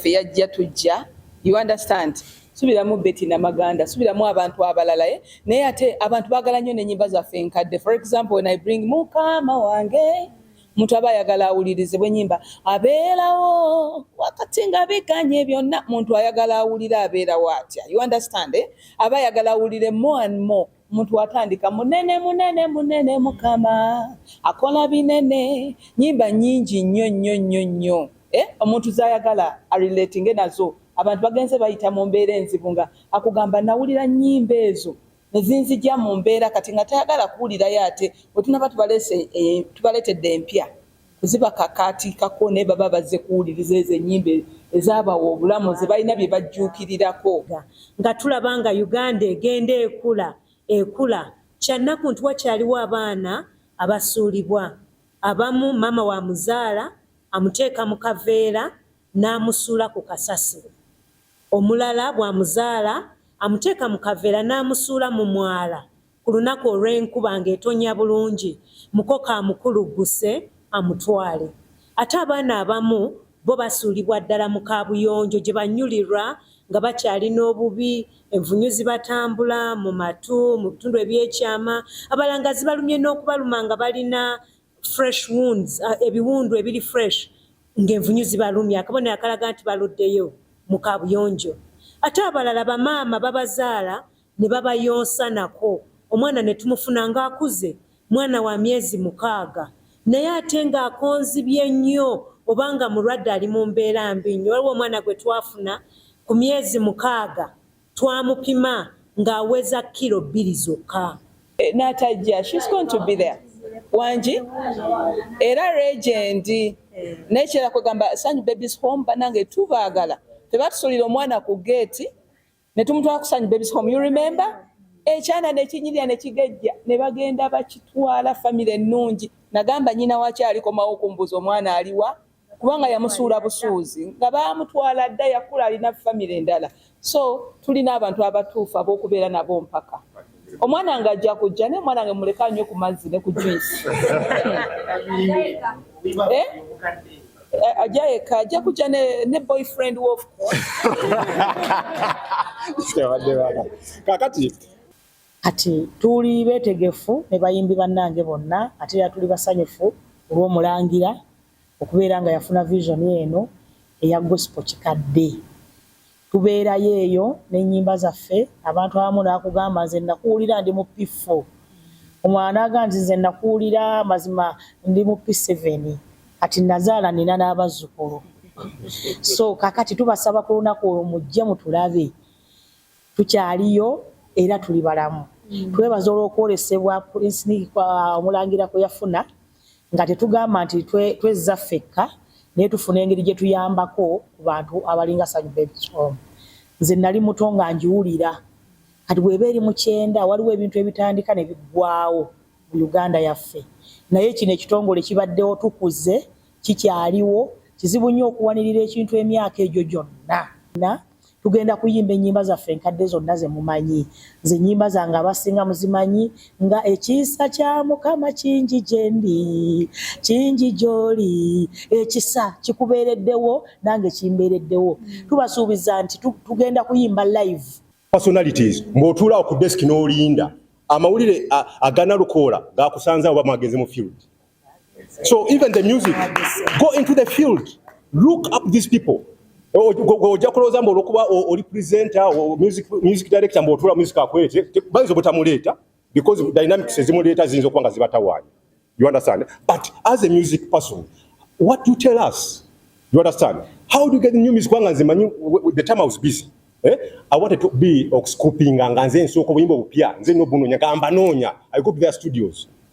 yaffe yajja tujja, you understand, subiramu Betty na Maganda, subiramu abantu abalala naye ate abantu baagala nnyo n'ennyimba zaffe enkadde. For example, when I bring Mukama wange, muntu aba ayagala awulirizibwe ennyimba abeerawo wakati nga biganye byonna, muntu ayagala awulira abeerawo atya, you understand, aba ayagala awulire more and more. Muntu atandika munene munene munene Mukama akola binene, nyimba nyingi nnyo nnyo nnyo nnyo omuntu zayagala arelating nazo. Abantu bagenze bayita mu mbeera enzibu nga akugamba nawulira nnyimba ezo nezinzijja mu mbeera kati nga tayagala kuwulirayo ate bwetunaba tubaletedde empya kuziba kakati kako ne baba bazze kuwuliriza ezo ennyimba ezaabawa obulamu ze balina bye bajjuukirirako nga tulaba nga Uganda egenda ekula kyannaku nti wakyaliwo abaana abasuulibwa. Abamu maama wa muzaala amuteeka mu kaveera n'amusuula ku kasasiro, omulala bwa muzaala amuteeka mu kaveera n'amusuula mu mwala ku lunaku olw'enkuba ng'etonya bulungi, mukoka amukulugguse amutwale. Ate abaana abamu bo basuulibwa ddala mu kaabuyonjo gye banyulirwa nga bakyalina obubi, envunyu zibatambula mu matu, mu bitundu ebyekyama, abalala zibalumye n'okubaluma nga balina fresh wounds, ebiwundu ebiri fresh ng'envunyu zibalumye, akabonero akalaga nti baluddeyo mu kaabuyonjo. Ate abalala bamaama babazaala ne babayonsa nako, omwana ne tumufuna ng'akuze, mwana wa myezi 6, naye ate ng'akonzibye nnyo obanga mulwadde ali mu mbeera mbi nnyo. Waliwo omwana gwe twafuna ku myezi 6 twamupima ng'aweza kilo 2 zokka. Natajja, she's going to be there. Wanji era legend nekera kugamba Sanyu Babies Home banange tubaagala tebatusulira omwana ku gate ne tumutwala ku Sanyu Babies Home, you remember, ekyana nekinyirira nekigejja ne bagenda bakitwala family ennungi. Nagamba nyina wakyalikomawo okumbuza omwana aliwa kubanga yamusuula busuuzi nga baamutwala dda yakula alina family endala. So tulina abantu abatuufu ab'okubeera nabo mpaka omwana nga ajja kujja ne mwana nga muleka nnyo ku mazzi ne ku juice ajja kujja ne boyfriend of course. Kati tuli beetegefu ne bayimbi bannange bonna, ate era tuli basanyufu olw'omulangira okubeera nga yafuna vision eno eya gospel kikadde. Tubeerayo eyo n'ennyimba zaffe. Abantu abamu nakugamba nze nakuwulira ndi mu P4, omwana agamba nti nze nakuwulira mazima ndi mu P7, kati nazaala nina n'abazzukulu. So kakati tubasaba ku lunaku olwo mujje mutulabe, tukyaliyo era tuli balamu. Twebaza olw'okwolesebwa Prince omulangira kwe yafuna nga tetugamba nti twezza ffekka naye tufuna engeri gye tuyambako ku bantu abalinga Sanyu Babies Home. Nze nali muto nga njiwulira, kati bw'eba eri mu 9 waliwo ebintu ebitandika ne biggwaawo mu Uganda yaffe, naye kino ekitongole kibaddewo tukuze, kikyaliwo, kizibu nnyo okuwanirira ekintu emyaka egyo gyonna. Tugenda kuyimba ennyimba zaffe enkadde zonna ze mumanyi. Nze ennyimba zange abasinga muzimanyi nga ekisa kya Mukama kingi gye ndi, kingi gy'oli, ekisa kikubeereddewo nange kimbeereddewo. Tubasuubiza nti tugenda kuyimba live. Personalities ng'otuulawo ku desk n'olinda amawulire agana lukoola gaakusanza oba magezi mu field. So even the music, go into the field, look up these people. Ojja kulowooza mbu olwokuba oli presenter or music director mbu otuula music akwete bayinza obutamuleeta because dynamics ezimuleeta ziyinza okuba nga zibatawaanya. You understand? But as a music person, what do you tell us? You understand? How do you get the new music? The time I was busy. I wanted to be scooping and nze nsooka obuyimba obupya nze n'obunonya gamba noonya. I go to their studios.